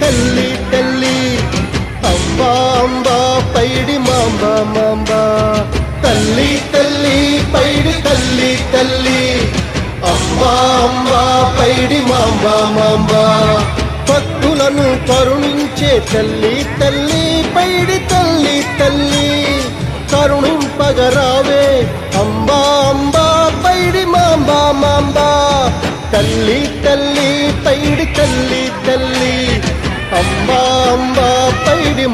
తల్లి తల్లి అంబా అంబా పైడి mamba mamba తల్లి తల్లి పైడి తల్లి తల్లి అంబా అంబా పైడి మాంబా మాంబా భక్తులను కరుణించే తల్లి తల్లి పైడి తల్లి తల్లి కరుణింపగరావే అంబా అంబా పైడి మాంబా మాంబా తల్లి తల్లి పైడి తల్లి తల్లి అంబా అంబా పైడి